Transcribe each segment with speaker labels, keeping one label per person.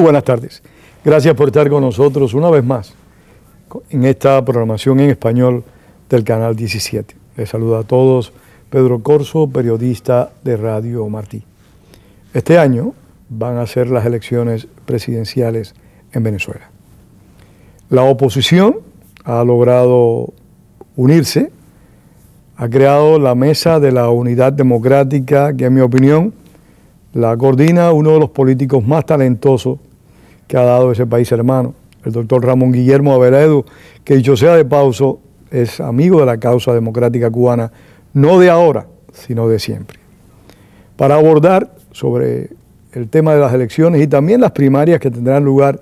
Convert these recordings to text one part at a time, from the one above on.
Speaker 1: buenas tardes. Gracias por estar con nosotros una vez más en esta programación en español del Canal 17. Les saluda a todos Pedro Corzo, periodista de Radio Martí. Este año van a ser las elecciones presidenciales en Venezuela. La oposición ha logrado unirse, ha creado la Mesa de la Unidad Democrática, que en mi opinión la coordina uno de los políticos más talentosos que ha dado ese país hermano, el doctor Ramón Guillermo Aveledo, que dicho sea de paso, es amigo de la causa democrática cubana, no de ahora, sino de siempre. Para abordar sobre el tema de las elecciones y también las primarias que tendrán lugar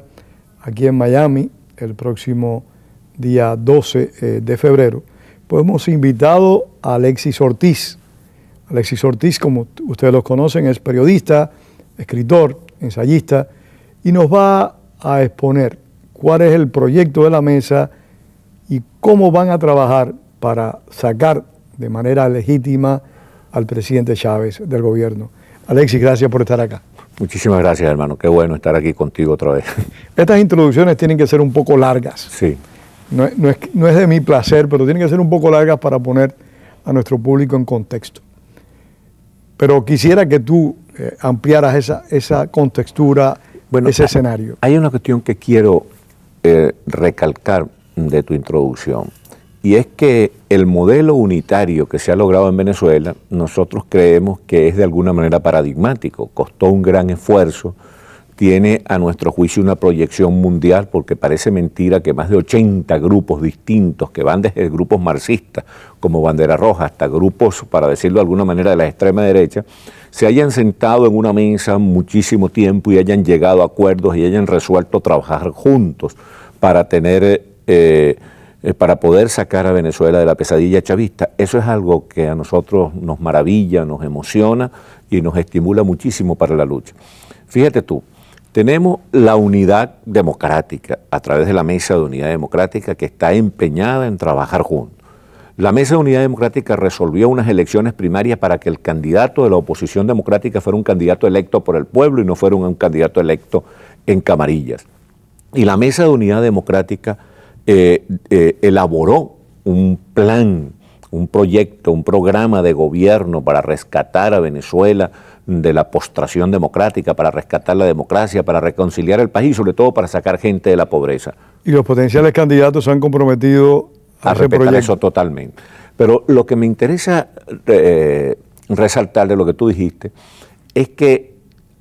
Speaker 1: aquí en Miami el próximo día 12 de febrero, pues hemos invitado a Alexis Ortiz. Alexis Ortiz, como ustedes los conocen, es periodista, escritor, ensayista, y nos va a exponer cuál es el proyecto de la mesa y cómo van a trabajar para sacar de manera legítima al presidente Chávez del gobierno. Alexis, gracias por estar acá.
Speaker 2: Muchísimas gracias, hermano. Qué bueno estar aquí contigo otra vez.
Speaker 1: Estas introducciones tienen que ser un poco largas.
Speaker 2: Sí.
Speaker 1: No es de mi placer, pero tienen que ser un poco largas para poner a nuestro público en contexto. Pero quisiera que tú ampliaras esa contextura, ese escenario.
Speaker 2: Hay una cuestión que quiero recalcar de tu introducción, y es que el modelo unitario que se ha logrado en Venezuela, nosotros creemos que es de alguna manera paradigmático, costó un gran esfuerzo, tiene a nuestro juicio una proyección mundial, porque parece mentira que más de 80 grupos distintos, que van desde grupos marxistas como Bandera Roja hasta grupos, para decirlo de alguna manera, de la extrema derecha, se hayan sentado en una mesa muchísimo tiempo y hayan llegado a acuerdos y hayan resuelto trabajar juntos para para poder sacar a Venezuela de la pesadilla chavista. Eso es algo que a nosotros nos maravilla, nos emociona y nos estimula muchísimo para la lucha. Fíjate tú, tenemos la unidad democrática a través de la Mesa de Unidad Democrática, que está empeñada en trabajar juntos. La Mesa de Unidad Democrática resolvió unas elecciones primarias para que el candidato de la oposición democrática fuera un candidato electo por el pueblo y no fuera un candidato electo en camarillas. Y la Mesa de Unidad Democrática elaboró un plan, un proyecto, un programa de gobierno para rescatar a Venezuela de la postración democrática, para rescatar la democracia, para reconciliar el país, sobre todo para sacar gente de la pobreza.
Speaker 1: Y los potenciales candidatos se han comprometido a
Speaker 2: respetar eso totalmente. Pero lo que me interesa resaltar de lo que tú dijiste es que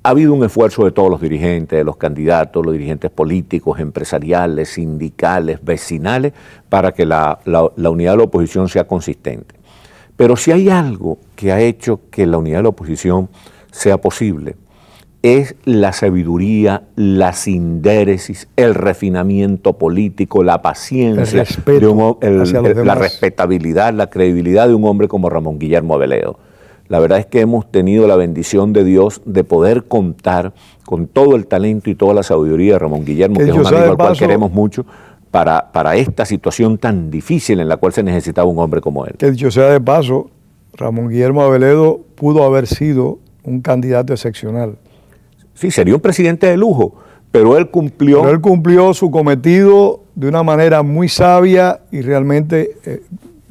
Speaker 2: ha habido un esfuerzo de todos los dirigentes, de los candidatos, los dirigentes políticos, empresariales, sindicales, vecinales, para que la unidad de la oposición sea consistente. Pero si hay algo que ha hecho que la unidad de la oposición sea posible, es la sabiduría, la sindéresis, el refinamiento político, la paciencia, la respetabilidad, la credibilidad de un hombre como Ramón Guillermo Aveledo. La verdad es que hemos tenido la bendición de Dios de poder contar con todo el talento y toda la sabiduría de Ramón Guillermo, que es un amigo al cual queremos mucho, para esta situación tan difícil en la cual se necesitaba un hombre como él.
Speaker 1: Que dicho sea de paso, Ramón Guillermo Aveledo pudo haber sido un candidato excepcional.
Speaker 2: Sí, sería un presidente de lujo, pero él cumplió...
Speaker 1: Pero él cumplió su cometido de una manera muy sabia y realmente,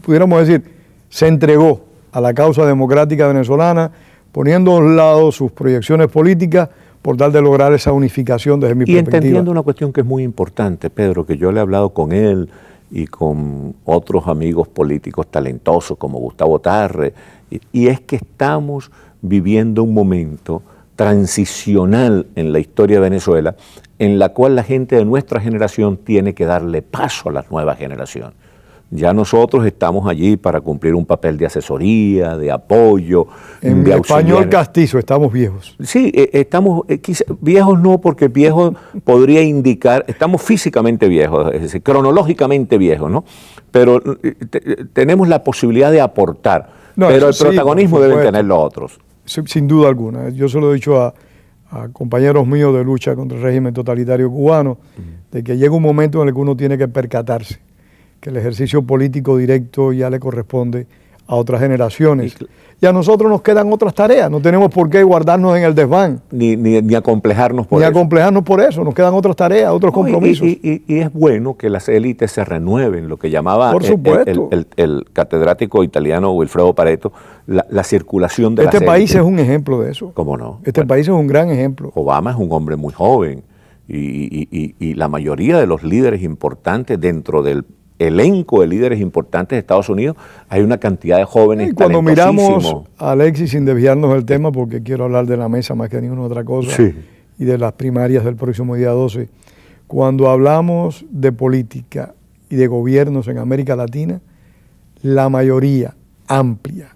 Speaker 1: pudiéramos decir, se entregó a la causa democrática venezolana, poniendo a un lado sus proyecciones políticas por tal de lograr esa unificación desde mi perspectiva.
Speaker 2: Y entendiendo una cuestión que es muy importante, Pedro, que yo le he hablado con él y con otros amigos políticos talentosos como Gustavo Tarre, y es que estamos viviendo un momento transicional en la historia de Venezuela, en la cual la gente de nuestra generación tiene que darle paso a la nueva generación. Ya nosotros estamos allí para cumplir un papel de asesoría, de apoyo,
Speaker 1: en de español castizo, estamos viejos.
Speaker 2: Sí, estamos viejos no, porque viejo podría indicar, estamos físicamente viejos, es decir, cronológicamente viejos, ¿no? Pero tenemos la posibilidad de aportar, pero el protagonismo deben tener los otros.
Speaker 1: Sin duda alguna. Yo se lo he dicho a compañeros míos de lucha contra el régimen totalitario cubano, de que llega un momento en el que uno tiene que percatarse que el ejercicio político directo ya le corresponde a otras generaciones. Y a nosotros nos quedan otras tareas, no tenemos por qué guardarnos en el desván.
Speaker 2: Ni acomplejarnos por eso.
Speaker 1: Ni acomplejarnos por eso, nos quedan otras tareas, otros compromisos.
Speaker 2: Y es bueno que las élites se renueven, lo que llamaba el catedrático italiano Wilfredo Pareto, la circulación de las élites.
Speaker 1: Este país es un ejemplo de eso.
Speaker 2: ¿Cómo no?
Speaker 1: Este país es un gran ejemplo.
Speaker 2: Obama es un hombre muy joven y la mayoría de los líderes importantes dentro del elenco de líderes importantes de Estados Unidos, hay una cantidad de jóvenes.
Speaker 1: Y cuando miramos a Alexis, sin desviarnos del tema, porque quiero hablar de la mesa más que ninguna otra cosa,
Speaker 2: sí,
Speaker 1: y de las primarias del próximo día 12, cuando hablamos de política y de gobiernos en América Latina, la mayoría amplia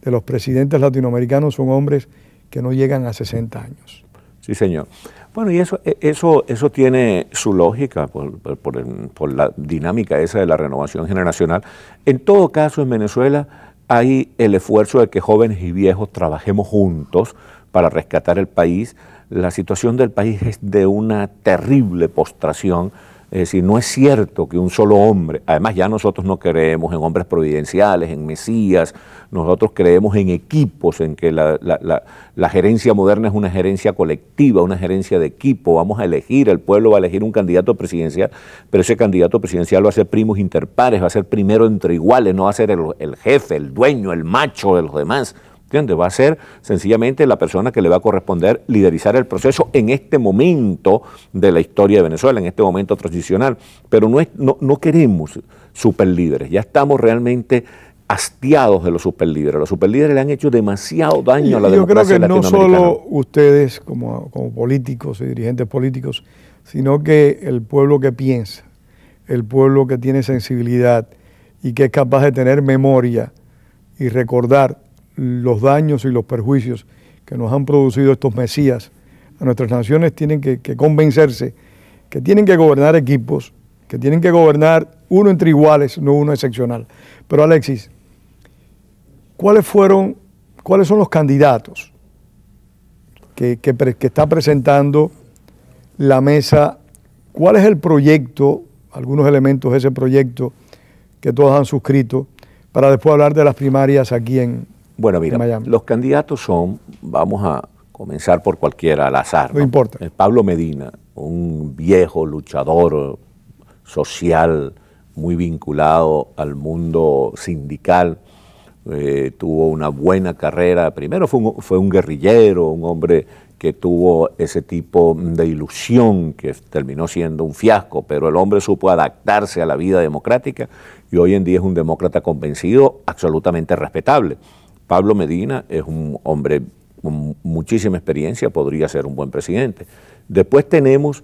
Speaker 1: de los presidentes latinoamericanos son hombres que no llegan a 60 años.
Speaker 2: Sí, señor. Bueno, y eso tiene su lógica por la dinámica esa de la renovación generacional. En todo caso, en Venezuela hay el esfuerzo de que jóvenes y viejos trabajemos juntos para rescatar el país. La situación del país es de una terrible postración. Es decir, no es cierto que un solo hombre, además ya nosotros no creemos en hombres providenciales, en mesías, nosotros creemos en equipos, en que la gerencia moderna es una gerencia colectiva, una gerencia de equipo. Vamos a elegir, el pueblo va a elegir un candidato presidencial, pero ese candidato presidencial va a ser primos interpares, va a ser primero entre iguales, no va a ser el jefe, el dueño, el macho de los demás. ¿Entiendes? Va a ser sencillamente la persona que le va a corresponder liderizar el proceso en este momento de la historia de Venezuela, en este momento transicional. Pero no queremos superlíderes, ya estamos realmente hastiados de los superlíderes. Los superlíderes le han hecho demasiado daño a la democracia latinoamericana.
Speaker 1: Yo creo que no solo ustedes como políticos y dirigentes políticos, sino que el pueblo que piensa, el pueblo que tiene sensibilidad y que es capaz de tener memoria y recordar los daños y los perjuicios que nos han producido estos mesías a nuestras naciones, tienen que convencerse que tienen que gobernar equipos, que tienen que gobernar uno entre iguales, no uno excepcional. Pero Alexis, ¿cuáles son los candidatos que está presentando la mesa? ¿Cuál es el proyecto, algunos elementos de ese proyecto que todos han suscrito, para después hablar de las primarias aquí en
Speaker 2: Bueno, mira,
Speaker 1: Miami?
Speaker 2: Los candidatos son, vamos a comenzar por cualquiera al azar.
Speaker 1: No importa.
Speaker 2: Pablo Medina, un viejo luchador social muy vinculado al mundo sindical, tuvo una buena carrera. Primero fue un guerrillero, un hombre que tuvo ese tipo de ilusión que terminó siendo un fiasco, pero el hombre supo adaptarse a la vida democrática y hoy en día es un demócrata convencido, absolutamente respetable. Pablo Medina es un hombre con muchísima experiencia, podría ser un buen presidente. Después tenemos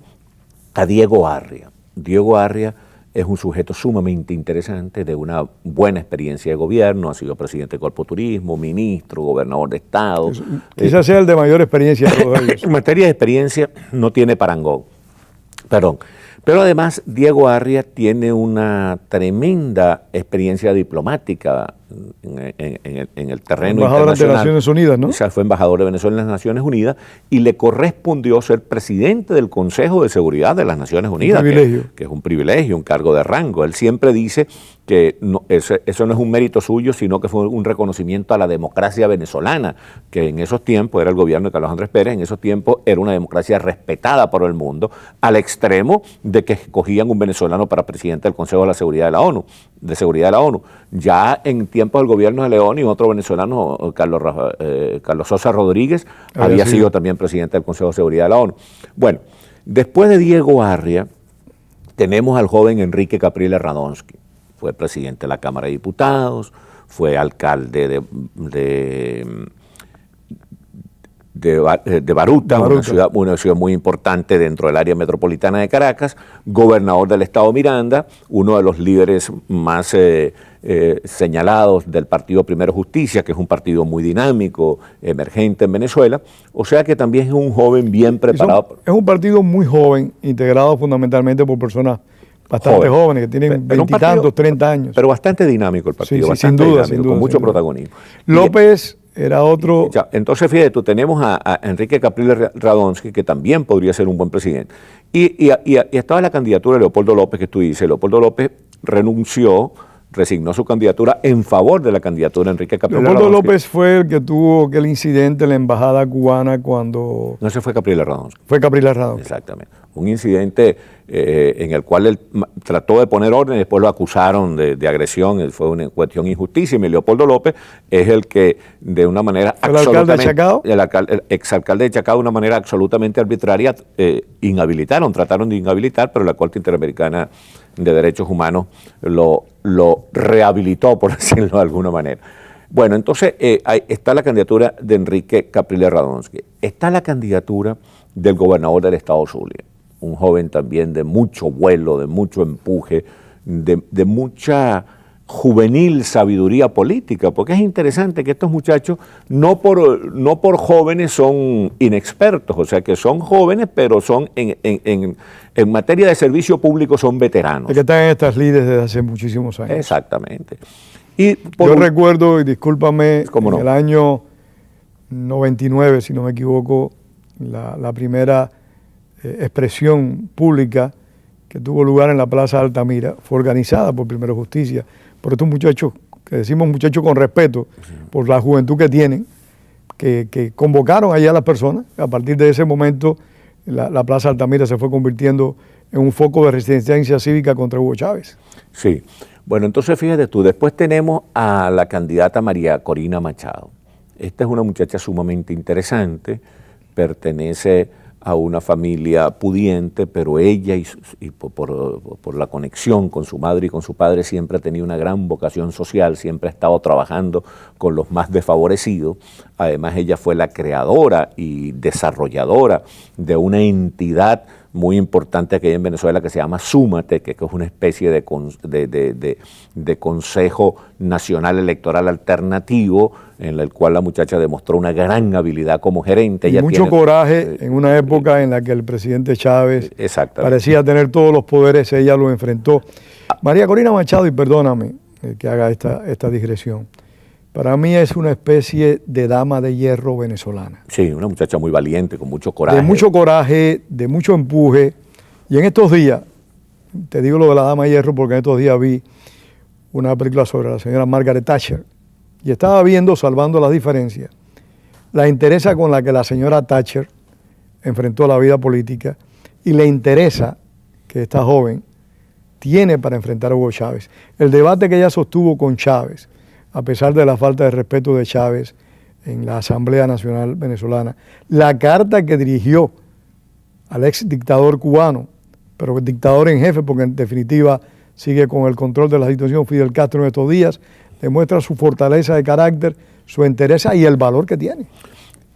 Speaker 2: a Diego Arria. Diego Arria es un sujeto sumamente interesante, de una buena experiencia de gobierno, ha sido presidente de Corpoturismo, ministro, gobernador de Estado.
Speaker 1: Quizás sea el de mayor experiencia de todos ellos.
Speaker 2: En materia de experiencia no tiene parangón. Pero además Diego Arria tiene una tremenda experiencia diplomática en el terreno
Speaker 1: embajador
Speaker 2: internacional.
Speaker 1: de las Naciones Unidas, ¿no?
Speaker 2: O sea, fue embajador de Venezuela en las Naciones Unidas y le correspondió ser presidente del Consejo de Seguridad de las Naciones Unidas.
Speaker 1: Un privilegio.
Speaker 2: Que es un privilegio, un cargo de rango. Él siempre dice que eso no es un mérito suyo, sino que fue un reconocimiento a la democracia venezolana, que en esos tiempos era el gobierno de Carlos Andrés Pérez, en esos tiempos era una democracia respetada por el mundo, al extremo de que escogían un venezolano para presidente del Consejo de Seguridad de la ONU. Ya en tiempos del gobierno de León y otro venezolano, Carlos Sosa Rodríguez, había sido también presidente del Consejo de Seguridad de la ONU. Bueno, después de Diego Arria, tenemos al joven Enrique Capriles Radonsky. Fue presidente de la Cámara de Diputados, fue alcalde de Baruta, una ciudad muy importante dentro del área metropolitana de Caracas, gobernador del estado Miranda, uno de los líderes más señalados del partido Primero Justicia, que es un partido muy dinámico, emergente en Venezuela, o sea que también es un joven bien preparado.
Speaker 1: Es un partido muy joven, integrado fundamentalmente por personas bastante jóvenes, que tienen veintitantos, 30 años.
Speaker 2: Pero bastante dinámico el partido,
Speaker 1: sí,
Speaker 2: bastante
Speaker 1: sin duda,
Speaker 2: dinámico, con mucho protagonismo.
Speaker 1: López era otro.
Speaker 2: Ya, entonces, fíjate, tú tenemos a Enrique Capriles Radonsky, que también podría ser un buen presidente. Y estaba la candidatura de Leopoldo López, que tú dices. Leopoldo López renunció resignó su candidatura en favor de la candidatura de Enrique Capriles
Speaker 1: Leopoldo
Speaker 2: Radonsky.
Speaker 1: López fue el que tuvo aquel incidente en la embajada cubana cuando...
Speaker 2: No, ese fue Capriles Radonsky.
Speaker 1: Fue Capriles Radonsky.
Speaker 2: Exactamente. Un incidente en el cual él trató de poner orden y después lo acusaron de agresión, fue una cuestión injustísima. Y Leopoldo López es el que de una manera
Speaker 1: ¿El alcalde de Chacao?
Speaker 2: El exalcalde de Chacao de una manera absolutamente arbitraria trataron de inhabilitar, pero la Corte Interamericana de Derechos Humanos lo rehabilitó, por decirlo de alguna manera. Bueno, entonces está la candidatura de Enrique Capriles Radonsky, está la candidatura del gobernador del estado Zulia, un joven también de mucho vuelo, de mucho empuje, de mucha juvenil sabiduría política, porque es interesante que estos muchachos no por jóvenes son inexpertos, o sea que son jóvenes, pero son en materia de servicio público son veteranos.
Speaker 1: Es que están en estas lides desde hace muchísimos años.
Speaker 2: Exactamente. Y
Speaker 1: yo recuerdo, y discúlpame,
Speaker 2: ¿cómo no?
Speaker 1: En el año 99, si no me equivoco, la primera expresión pública que tuvo lugar en la Plaza Altamira fue organizada por Primero Justicia, por estos muchachos, que decimos muchachos con respeto, por la juventud que tienen, que convocaron allá a las personas. A partir de ese momento, la Plaza Altamira se fue convirtiendo en un foco de resistencia cívica contra Hugo Chávez.
Speaker 2: Sí. Bueno, entonces fíjate tú, después tenemos a la candidata María Corina Machado. Esta es una muchacha sumamente interesante, pertenece a una familia pudiente, pero ella y por la conexión con su madre y con su padre siempre ha tenido una gran vocación social, siempre ha estado trabajando con los más desfavorecidos. Además, ella fue la creadora y desarrolladora de una entidad muy importante aquí en Venezuela que se llama Súmate, que es una especie de Consejo Nacional Electoral Alternativo, en el cual la muchacha demostró una gran habilidad como gerente.
Speaker 1: Y mucho coraje en una época en la que el presidente Chávez parecía tener todos los poderes, ella lo enfrentó. María Corina Machado, y perdóname que haga esta digresión, para mí es una especie de dama de hierro venezolana.
Speaker 2: Sí, una muchacha muy valiente, con mucho coraje.
Speaker 1: De mucho coraje, de mucho empuje. Y en estos días, te digo lo de la dama de hierro porque en estos días vi una película sobre la señora Margaret Thatcher y estaba viendo, salvando las diferencias, la interesa con la que la señora Thatcher enfrentó la vida política y le interesa que esta joven tiene para enfrentar a Hugo Chávez. El debate que ella sostuvo con Chávez, a pesar de la falta de respeto de Chávez en la Asamblea Nacional Venezolana, la carta que dirigió al ex dictador cubano, pero dictador en jefe, porque en definitiva sigue con el control de la situación Fidel Castro en estos días, demuestra su fortaleza de carácter, su entereza y el valor que tiene.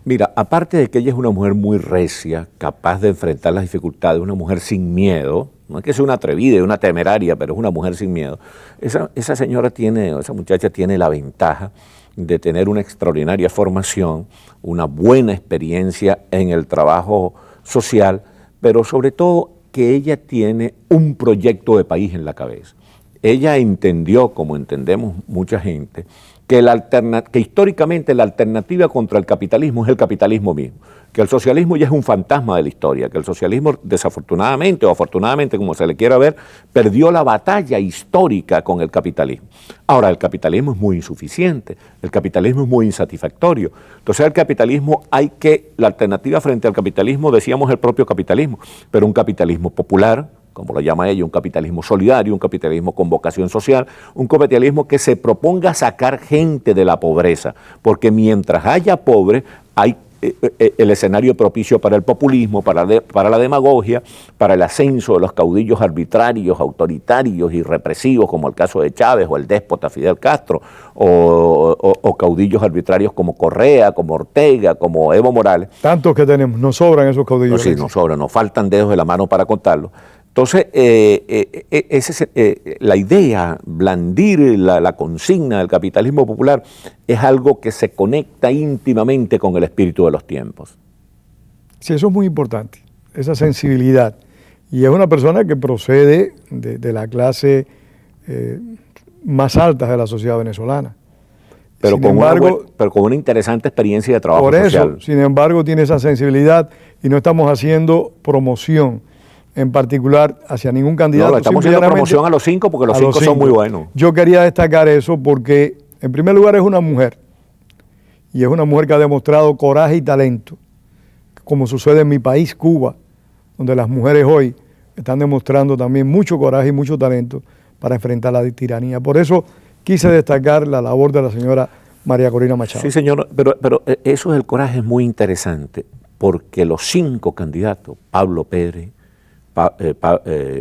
Speaker 2: Mira, aparte de que ella es una mujer muy recia, capaz de enfrentar las dificultades, una mujer sin miedo, no es que sea una atrevida, una temeraria, pero es una mujer sin miedo. Esa señora esa muchacha tiene la ventaja de tener una extraordinaria formación, una buena experiencia en el trabajo social, pero sobre todo que ella tiene un proyecto de país en la cabeza. Ella entendió, como entendemos mucha gente, que históricamente la alternativa contra el capitalismo es el capitalismo mismo, que el socialismo ya es un fantasma de la historia, que el socialismo desafortunadamente o afortunadamente, como se le quiera ver, perdió la batalla histórica con el capitalismo. Ahora, el capitalismo es muy insuficiente, el capitalismo es muy insatisfactorio. Entonces, la alternativa frente al capitalismo, decíamos, el propio capitalismo, pero un capitalismo popular, como lo llama ella, un capitalismo solidario, un capitalismo con vocación social, un capitalismo que se proponga sacar gente de la pobreza, porque mientras haya pobres, hay el escenario propicio para el populismo, para la demagogia, para el ascenso de los caudillos arbitrarios, autoritarios y represivos, como el caso de Chávez o el déspota Fidel Castro, o caudillos arbitrarios como Correa, como Ortega, como Evo Morales.
Speaker 1: Tantos que tenemos, nos sobran esos caudillos.
Speaker 2: No, sí, nos sobran, nos faltan dedos de la mano para contarlos. Entonces, la idea, blandir la consigna del capitalismo popular es algo que se conecta íntimamente con el espíritu de los tiempos.
Speaker 1: Sí, eso es muy importante, esa sensibilidad. Y es una persona que procede de la clase más alta de la sociedad venezolana.
Speaker 2: Pero con una interesante experiencia de trabajo social.
Speaker 1: Por eso, sin embargo, tiene esa sensibilidad y no estamos haciendo promoción en particular hacia ningún candidato.
Speaker 2: No, estamos haciendo promoción a los 5 porque los 5 son muy buenos.
Speaker 1: Yo quería destacar eso porque, en primer lugar, es una mujer. Y es una mujer que ha demostrado coraje y talento, como sucede en mi país, Cuba, donde las mujeres hoy están demostrando también mucho coraje y mucho talento para enfrentar la tiranía. Por eso quise destacar la labor de la señora María Corina Machado.
Speaker 2: Sí, señor, pero eso del coraje es muy interesante, porque los 5 candidatos, Pablo Pérez,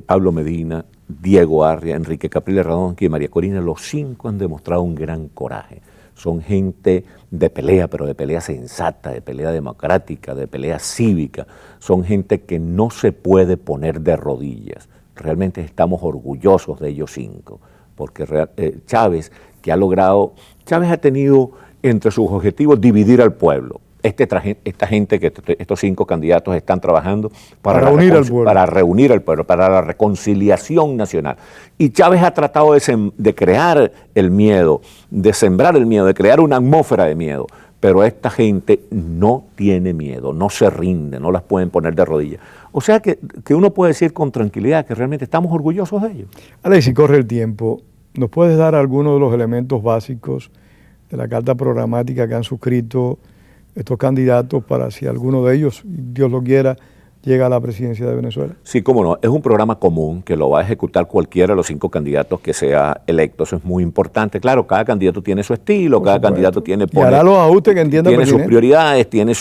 Speaker 2: Pablo Medina, Diego Arria, Enrique Capriles Radonqui y María Corina, los 5 han demostrado un gran coraje. Son gente de pelea, pero de pelea sensata, de pelea democrática, de pelea cívica. Son gente que no se puede poner de rodillas. Realmente estamos orgullosos de ellos 5, porque Chávez ha tenido entre sus objetivos dividir al pueblo. Esta gente, estos 5 candidatos están trabajando para reunir al pueblo, para la reconciliación nacional. Y Chávez ha tratado de crear el miedo, de sembrar el miedo, de crear una atmósfera de miedo. Pero esta gente no tiene miedo, no se rinde, no las pueden poner de rodillas. O sea que uno puede decir con tranquilidad que realmente estamos orgullosos de ellos.
Speaker 1: Alex, si corre el tiempo, ¿nos puedes dar algunos de los elementos básicos de la carta programática que han suscrito estos candidatos para si alguno de ellos, Dios lo quiera, llega a la presidencia de Venezuela?
Speaker 2: Sí, cómo no. Es un programa común que lo va a ejecutar cualquiera de los 5 candidatos que sea electo. Eso es muy importante. Claro, cada candidato tiene su estilo, cada candidato tiene
Speaker 1: los ajustes que entienda
Speaker 2: tiene sus prioridades, tiene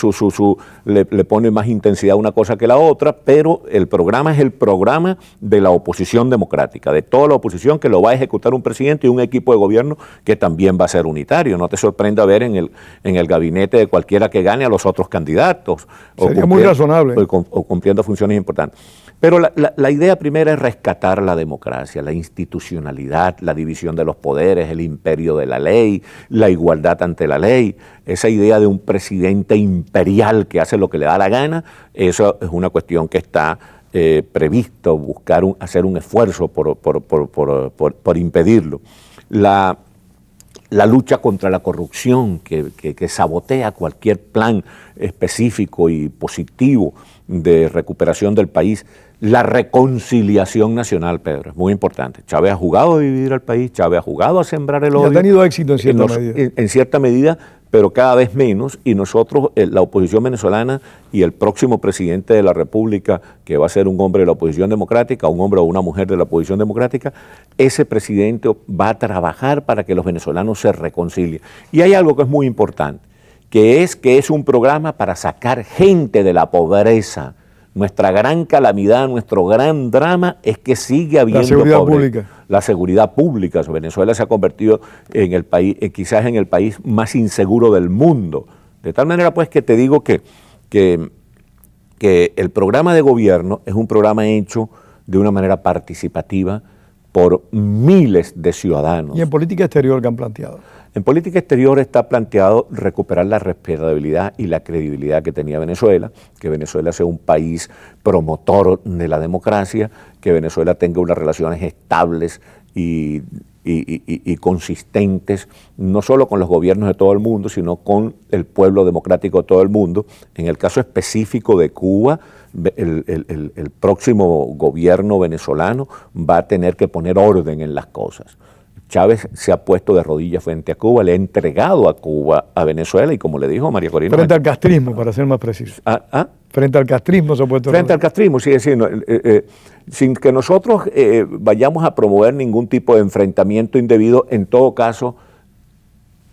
Speaker 2: le pone más intensidad a una cosa que la otra, pero el programa es el programa de la oposición democrática, de toda la oposición, que lo va a ejecutar un presidente y un equipo de gobierno que también va a ser unitario. No te sorprenda ver en el gabinete de cualquiera que gane a los otros candidatos.
Speaker 1: Sería muy razonable.
Speaker 2: O cumpliendo funciones importantes. Pero la idea primera es rescatar la democracia, la institucionalidad, la división de los poderes, el imperio de la ley, la igualdad ante la ley. Esa idea de un presidente imperial que hace lo que le da la gana, eso es una cuestión que está previsto, hacer un esfuerzo por impedirlo. La lucha contra la corrupción que sabotea cualquier plan específico y positivo de recuperación del país. La reconciliación nacional, Pedro, es muy importante. Chávez ha jugado a dividir al país, Chávez ha jugado a sembrar el odio.
Speaker 1: Y ha tenido éxito
Speaker 2: en cierta medida, pero cada vez menos, y nosotros, la oposición venezolana y el próximo presidente de la República, que va a ser un hombre de la oposición democrática, un hombre o una mujer de la oposición democrática, ese presidente va a trabajar para que los venezolanos se reconcilien. Y hay algo que es muy importante, que es un programa para sacar gente de la pobreza. Nuestra gran calamidad, nuestro gran drama es que sigue habiendo
Speaker 1: la seguridad pública.
Speaker 2: La seguridad pública. Venezuela se ha convertido en el país, quizás en el país más inseguro del mundo. De tal manera pues que te digo que el programa de gobierno es un programa hecho de una manera participativa por miles de ciudadanos.
Speaker 1: ¿Y en política exterior qué han planteado?
Speaker 2: En política exterior está planteado recuperar la respetabilidad y la credibilidad que tenía Venezuela, que Venezuela sea un país promotor de la democracia, que Venezuela tenga unas relaciones estables y consistentes, no solo con los gobiernos de todo el mundo, sino con el pueblo democrático de todo el mundo. En el caso específico de Cuba, el próximo gobierno venezolano va a tener que poner orden en las cosas. Chávez se ha puesto de rodillas frente a Cuba, le ha entregado a Cuba a Venezuela y como le dijo María Corina...
Speaker 1: Frente al castrismo, para ser más preciso. Frente al castrismo se ha puesto...
Speaker 2: Frente al castrismo, sí, es decir, sin que nosotros vayamos a promover ningún tipo de enfrentamiento indebido, en todo caso,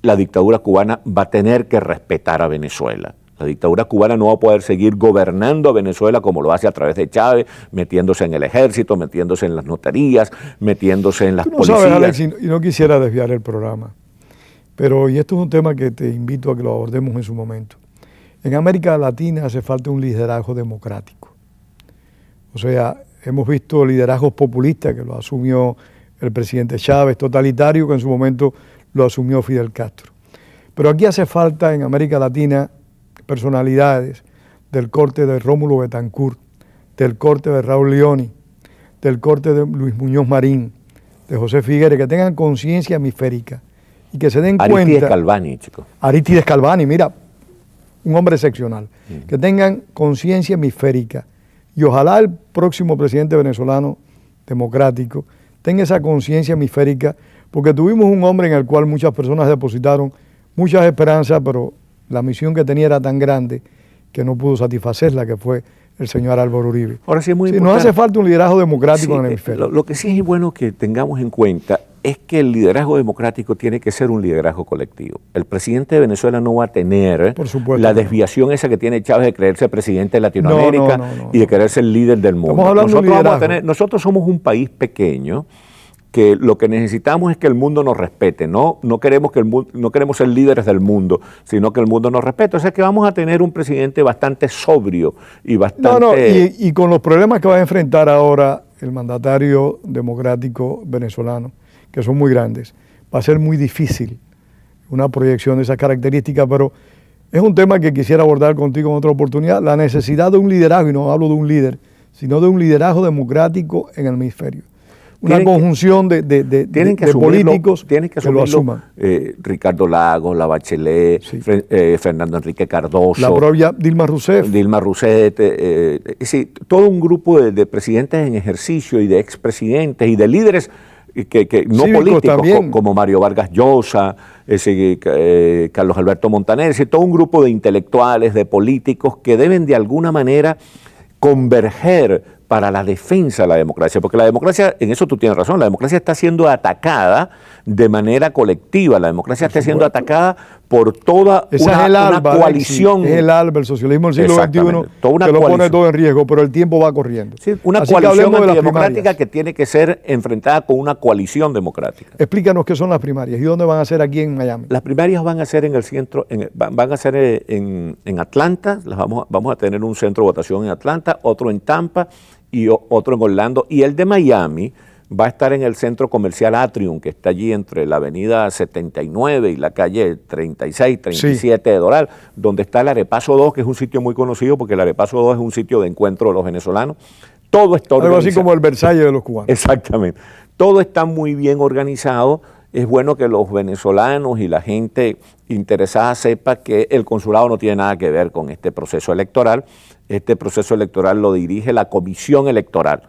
Speaker 2: la dictadura cubana va a tener que respetar a Venezuela. La dictadura cubana no va a poder seguir gobernando a Venezuela como lo hace a través de Chávez, metiéndose en el ejército, metiéndose en las notarías, metiéndose en las policías.
Speaker 1: Sabes, Alex, y no quisiera desviar el programa, pero y esto es un tema que te invito a que lo abordemos en su momento. En América Latina hace falta un liderazgo democrático. O sea, hemos visto liderazgos populistas que lo asumió el presidente Chávez, totalitario que en su momento lo asumió Fidel Castro. Pero aquí hace falta en América Latina personalidades del corte de Rómulo Betancourt, del corte de Raúl Leoni, del corte de Luis Muñoz Marín, de José Figueres, que tengan conciencia hemisférica y que se den cuenta...
Speaker 2: Arístides Calvani, chico.
Speaker 1: Arístides Calvani, mira, un hombre excepcional. Que tengan conciencia hemisférica Y ojalá el próximo presidente venezolano democrático tenga esa conciencia hemisférica, porque tuvimos un hombre en el cual muchas personas depositaron muchas esperanzas, pero la misión que tenía era tan grande que no pudo satisfacerla, que fue el señor Álvaro Uribe.
Speaker 2: Ahora sí es muy
Speaker 1: Sí,
Speaker 2: importante.
Speaker 1: nos hace falta un liderazgo democrático en el hemisferio.
Speaker 2: Lo que sí es bueno que tengamos en cuenta es que el liderazgo democrático tiene que ser un liderazgo colectivo. El presidente de Venezuela no va a tener
Speaker 1: Por supuesto,
Speaker 2: la desviación esa que tiene Chávez de creerse presidente de Latinoamérica y de quererse el líder del mundo.
Speaker 1: Estamos hablando de liderazgo.
Speaker 2: Nosotros somos un país pequeño que lo que necesitamos es que el mundo nos respete, no queremos no queremos ser líderes del mundo, sino que el mundo nos respete. O sea que vamos a tener un presidente bastante sobrio y bastante...
Speaker 1: Y con los problemas que va a enfrentar ahora el mandatario democrático venezolano, que son muy grandes, va a ser muy difícil una proyección de esas características, pero es un tema que quisiera abordar contigo en otra oportunidad, la necesidad de un liderazgo, y no hablo de un líder, sino de un liderazgo democrático en el hemisferio. Una conjunción de políticos que lo asuman.
Speaker 2: Ricardo Lagos, La Bachelet, sí. Fernando Enrique Cardoso.
Speaker 1: La propia Dilma Rousseff.
Speaker 2: Dilma Rousseff. Sí, todo un grupo de presidentes en ejercicio y de expresidentes y de líderes que no políticos, como Mario Vargas Llosa, Carlos Alberto Montaner, todo un grupo de intelectuales, de políticos que deben de alguna manera converger para la defensa de la democracia, porque la democracia, en eso tú tienes razón, la democracia está siendo atacada de manera colectiva, la democracia está siendo atacada por toda una coalición.
Speaker 1: Es el ALBA, el socialismo del siglo XXI, que lo pone todo en riesgo, pero el tiempo va corriendo.
Speaker 2: Sí, una coalición antidemocrática que tiene que ser enfrentada con una coalición democrática.
Speaker 1: Explícanos qué son las primarias y dónde van a ser aquí en Miami.
Speaker 2: Las primarias van a ser en el centro, van a ser en Atlanta, vamos a tener un centro de votación en Atlanta, otro en Tampa y otro en Orlando, y el de Miami va a estar en el centro comercial Atrium, que está allí entre la avenida 79 y la calle 36, 37 de Doral, donde está el Arepaso 2, que es un sitio muy conocido porque el Arepaso 2 es un sitio de encuentro de los venezolanos. Todo está organizado.
Speaker 1: Algo así como el Versalles de los cubanos.
Speaker 2: Exactamente. Todo está muy bien organizado. Es bueno que los venezolanos y la gente interesada sepa que el consulado no tiene nada que ver con este proceso electoral. Este proceso electoral lo dirige la Comisión Electoral.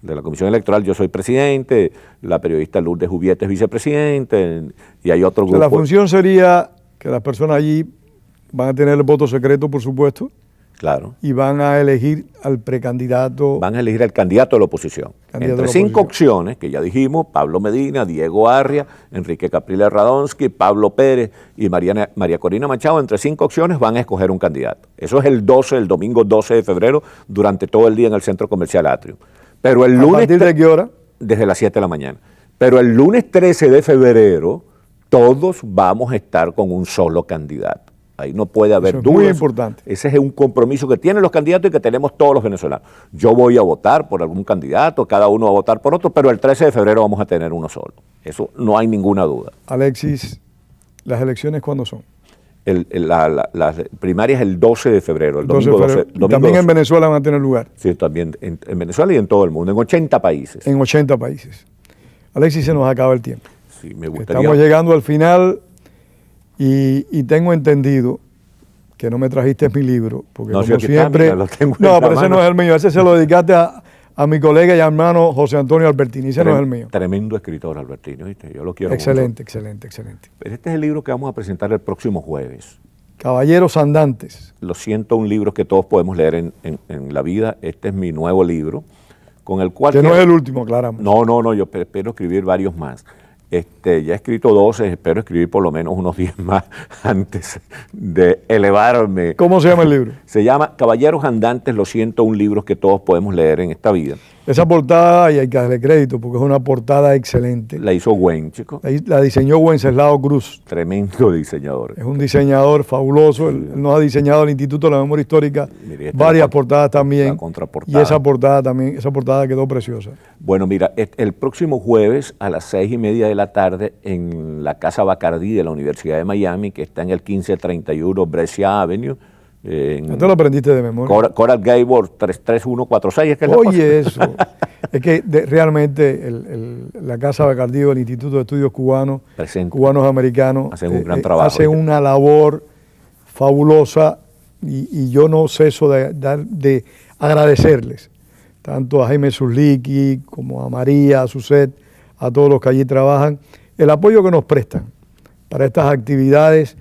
Speaker 2: De la Comisión Electoral yo soy presidente, la periodista Lourdes Jubiete es vicepresidente y hay otro grupo.
Speaker 1: La función sería que las personas allí van a tener el voto secreto, por supuesto.
Speaker 2: Claro.
Speaker 1: Y van a elegir al precandidato.
Speaker 2: Van a elegir al candidato de la oposición. Entre 5 opciones, que ya dijimos, Pablo Medina, Diego Arria, Enrique Capriles Radonsky, Pablo Pérez y María Corina Machado, entre 5 opciones van a escoger un candidato. Eso es el domingo 12 de febrero, durante todo el día en el Centro Comercial Atrium. Pero el lunes,
Speaker 1: ¿a partir de qué hora?
Speaker 2: Desde las 7 de la mañana. Pero el lunes 13 de febrero, todos vamos a estar con un solo candidato. Ahí no puede haber dudas.
Speaker 1: Muy importante.
Speaker 2: Ese es un compromiso que tienen los candidatos y que tenemos todos los venezolanos. Yo voy a votar por algún candidato, cada uno va a votar por otro, pero el 13 de febrero vamos a tener uno solo. Eso no hay ninguna duda.
Speaker 1: Alexis, ¿las elecciones cuándo son?
Speaker 2: Las primarias el 12 de febrero. El domingo 12.
Speaker 1: También 12. En Venezuela van a tener lugar.
Speaker 2: Sí, también en Venezuela y en todo el mundo, en 80 países.
Speaker 1: En 80 países. Alexis, se nos acaba el tiempo.
Speaker 2: Sí, me gustaría.
Speaker 1: Estamos llegando al final. Y tengo entendido que no me trajiste mi libro, porque
Speaker 2: no,
Speaker 1: como
Speaker 2: si
Speaker 1: siempre...
Speaker 2: Lo tengo
Speaker 1: no, pero ese no es el mío, ese se lo dedicaste a mi colega y hermano José Antonio Albertini, ese no es el mío.
Speaker 2: Tremendo escritor, Albertini, ¿viste? Yo lo quiero
Speaker 1: excelente,
Speaker 2: mucho.
Speaker 1: Excelente.
Speaker 2: Pero este es el libro que vamos a presentar el próximo jueves.
Speaker 1: Caballeros Andantes.
Speaker 2: Los 101 libros que todos podemos leer en la vida. Este es mi nuevo libro, con el cual...
Speaker 1: Que no es el último, claramente.
Speaker 2: No, yo espero escribir varios más. Ya he escrito 12, espero escribir por lo menos unos 10 más antes de elevarme.
Speaker 1: ¿Cómo se llama el libro?
Speaker 2: Se llama Caballeros Andantes, los 101 libros que todos podemos leer en esta vida.
Speaker 1: Esa portada, y hay que darle crédito, porque es una portada excelente.
Speaker 2: La hizo Gwen, chico.
Speaker 1: La diseñó Wenceslao Cruz.
Speaker 2: Tremendo diseñador.
Speaker 1: Es un diseñador fabuloso. Él nos ha diseñado el Instituto de la Memoria Histórica varias portadas también.
Speaker 2: La contraportada.
Speaker 1: Y esa portada también, esa portada quedó preciosa.
Speaker 2: Bueno, mira, el próximo jueves a las 6:30 de la tarde en la Casa Bacardí de la Universidad de Miami, que está en el 1531 Brescia Avenue.
Speaker 1: ¿Esto lo aprendiste de memoria?
Speaker 2: Coral Gables 33146, es que es la
Speaker 1: Oye, eso. Es que realmente la Casa Bacardí, el Instituto de Estudios Cubanos, Cubanos Americanos,
Speaker 2: hacen un gran trabajo.
Speaker 1: Hacen una labor fabulosa y yo no ceso de agradecerles tanto a Jaime Zulicki como a María, a Suset, a todos los que allí trabajan, el apoyo que nos prestan para estas actividades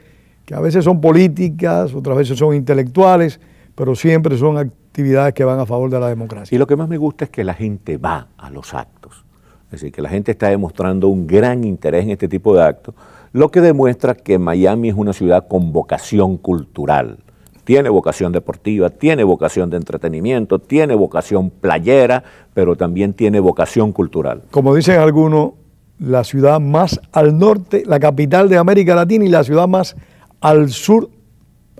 Speaker 1: que a veces son políticas, otras veces son intelectuales, pero siempre son actividades que van a favor de la democracia.
Speaker 2: Y lo que más me gusta es que la gente va a los actos. Es decir, que la gente está demostrando un gran interés en este tipo de actos, lo que demuestra que Miami es una ciudad con vocación cultural. Tiene vocación deportiva, tiene vocación de entretenimiento, tiene vocación playera, pero también tiene vocación cultural.
Speaker 1: Como dicen algunos, la ciudad más al norte, la capital de América Latina y la ciudad más al sur,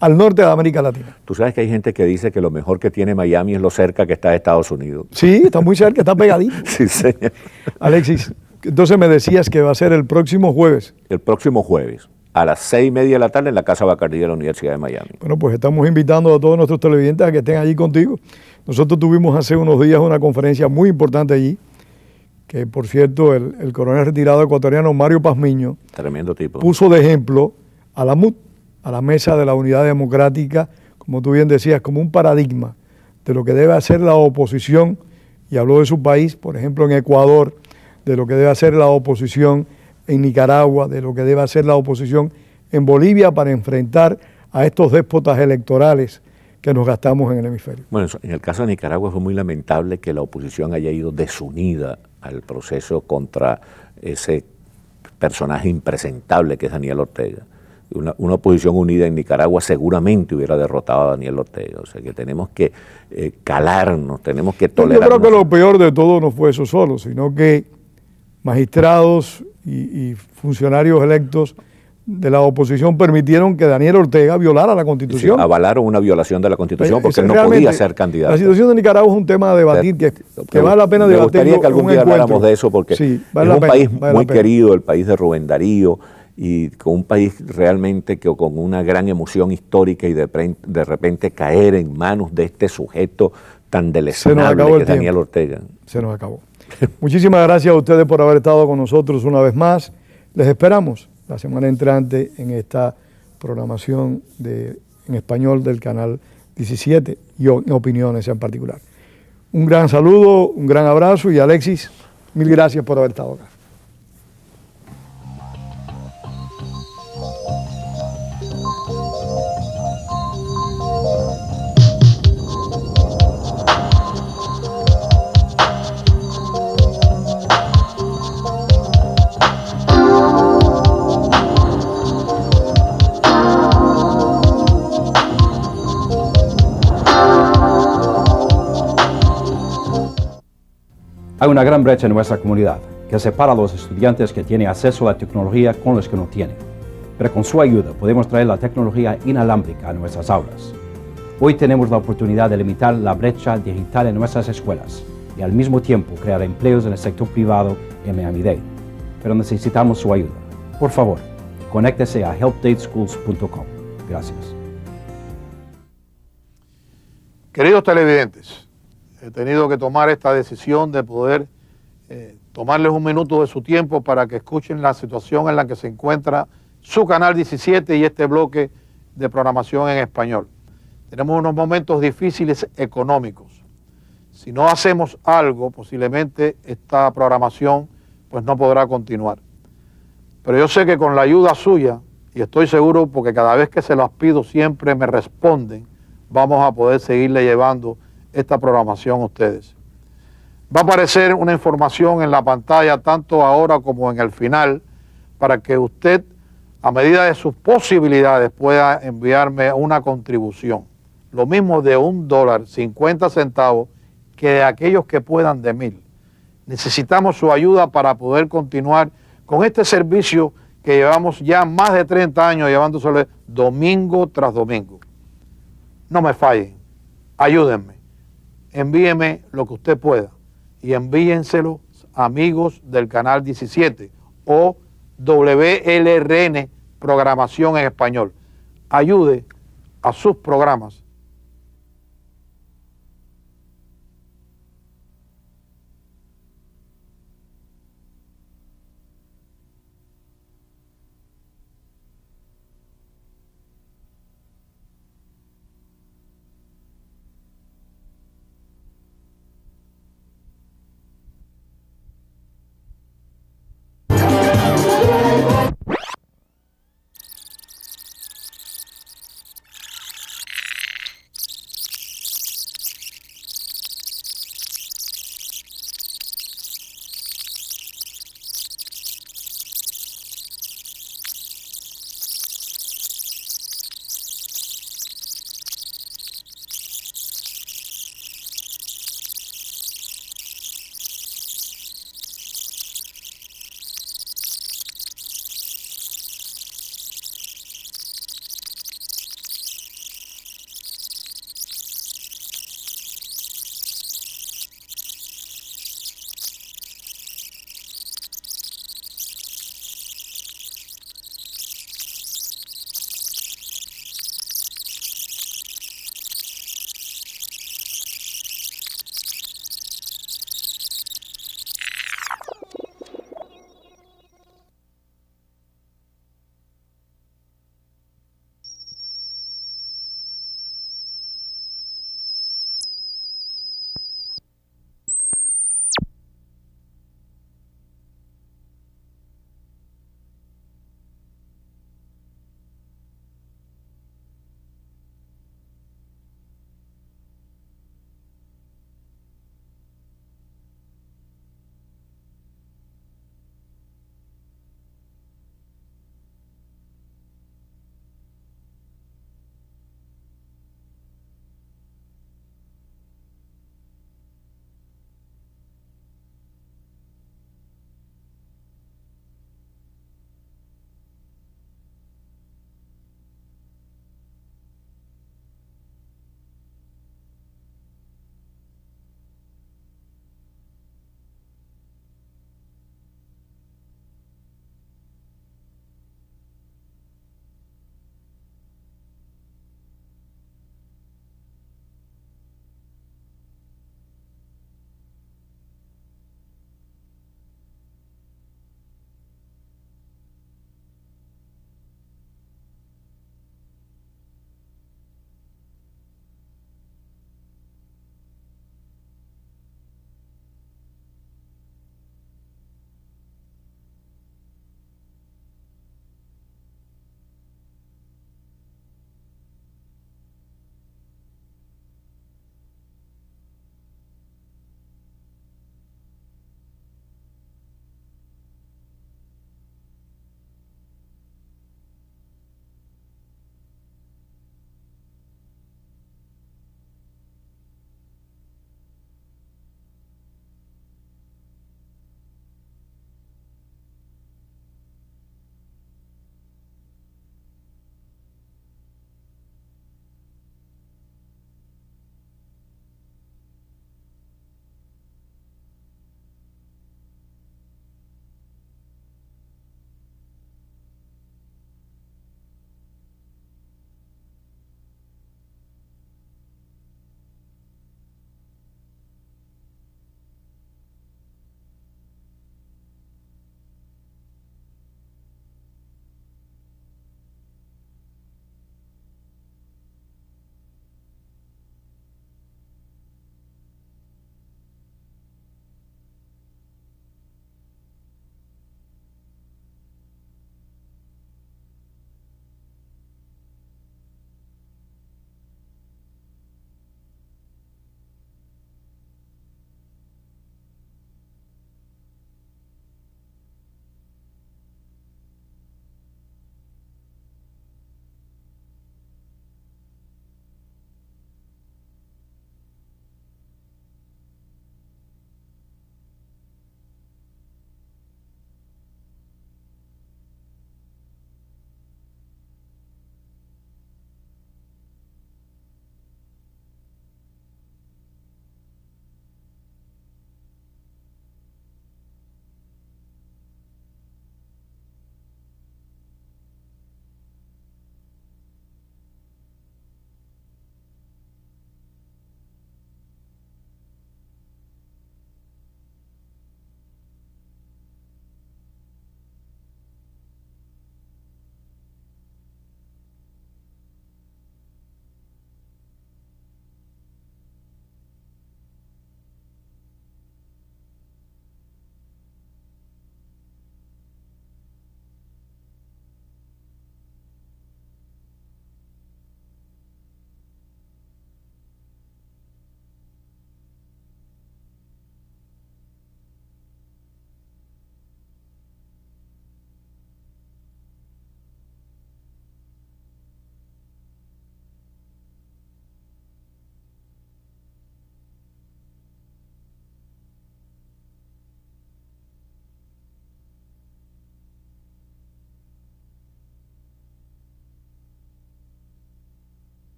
Speaker 1: al norte de América Latina.
Speaker 2: Tú sabes que hay gente que dice que lo mejor que tiene Miami es lo cerca que está de Estados Unidos.
Speaker 1: Sí, está muy cerca, está pegadito.
Speaker 2: Sí, señor.
Speaker 1: Alexis, entonces me decías que va a ser el próximo jueves.
Speaker 2: El próximo jueves, a las 6:30 de la tarde en la Casa Bacardí de la Universidad de Miami.
Speaker 1: Bueno, pues estamos invitando a todos nuestros televidentes a que estén allí contigo. Nosotros tuvimos hace unos días una conferencia muy importante allí, que por cierto el coronel retirado ecuatoriano Mario Pazmiño
Speaker 2: Tremendo tipo.
Speaker 1: puso de ejemplo a la MUD, a la Mesa de la Unidad Democrática, como tú bien decías, como un paradigma de lo que debe hacer la oposición, y habló de su país, por ejemplo en Ecuador, de lo que debe hacer la oposición en Nicaragua, de lo que debe hacer la oposición en Bolivia para enfrentar a estos déspotas electorales que nos gastamos en el hemisferio.
Speaker 2: Bueno, en el caso de Nicaragua fue muy lamentable que la oposición haya ido desunida al proceso contra ese personaje impresentable que es Daniel Ortega. Una oposición unida en Nicaragua seguramente hubiera derrotado a Daniel Ortega. O sea que tenemos que calarnos, tenemos que tolerarnos.
Speaker 1: Yo creo que lo peor de todo no fue eso solo, sino que magistrados y funcionarios electos de la oposición permitieron que Daniel Ortega violara la Constitución.
Speaker 2: Sí, avalaron una violación de la Constitución porque él no podía ser candidato.
Speaker 1: La situación de Nicaragua es un tema a debatir que vale la pena debatir.
Speaker 2: Me gustaría que algún día habláramos de eso porque sí, es un país muy querido, el país de Rubén Darío, y con un país realmente que con una gran emoción histórica y de repente caer en manos de este sujeto tan deleznable que es Daniel Ortega.
Speaker 1: Se nos acabó. Muchísimas gracias a ustedes por haber estado con nosotros una vez más. Les esperamos la semana entrante en esta programación en español del canal 17 y en Opiniones en particular. Un gran saludo, un gran abrazo y Alexis, mil gracias por haber estado acá.
Speaker 3: Hay una gran brecha en nuestra comunidad que separa a los estudiantes que tienen acceso a la tecnología con los que no tienen. Pero con su ayuda podemos traer la tecnología inalámbrica a nuestras aulas. Hoy tenemos la oportunidad de limitar la brecha digital en nuestras escuelas y al mismo tiempo crear empleos en el sector privado en Miami-Dade. Pero necesitamos su ayuda. Por favor, conéctese a helpdadeschools.com. Gracias.
Speaker 4: Queridos televidentes, he tenido que tomar esta decisión de poder tomarles un minuto de su tiempo para que escuchen la situación en la que se encuentra su canal 17 y este bloque de programación en español. Tenemos unos momentos difíciles económicos. Si no hacemos algo, posiblemente esta programación pues no podrá continuar. Pero yo sé que con la ayuda suya, y estoy seguro porque cada vez que se las pido siempre me responden, vamos a poder seguirle llevando esta programación a ustedes. Va a aparecer una información en la pantalla tanto ahora como en el final para que usted, a medida de sus posibilidades, pueda enviarme una contribución. Lo mismo de $1.50 que de aquellos que puedan de 1,000. Necesitamos su ayuda para poder continuar con este servicio que llevamos ya más de 30 años llevándosele domingo tras domingo. No me fallen, ayúdenme. Envíeme lo que usted pueda y envíenselo a amigos del canal 17 o WLRN Programación en Español. Ayude a sus programas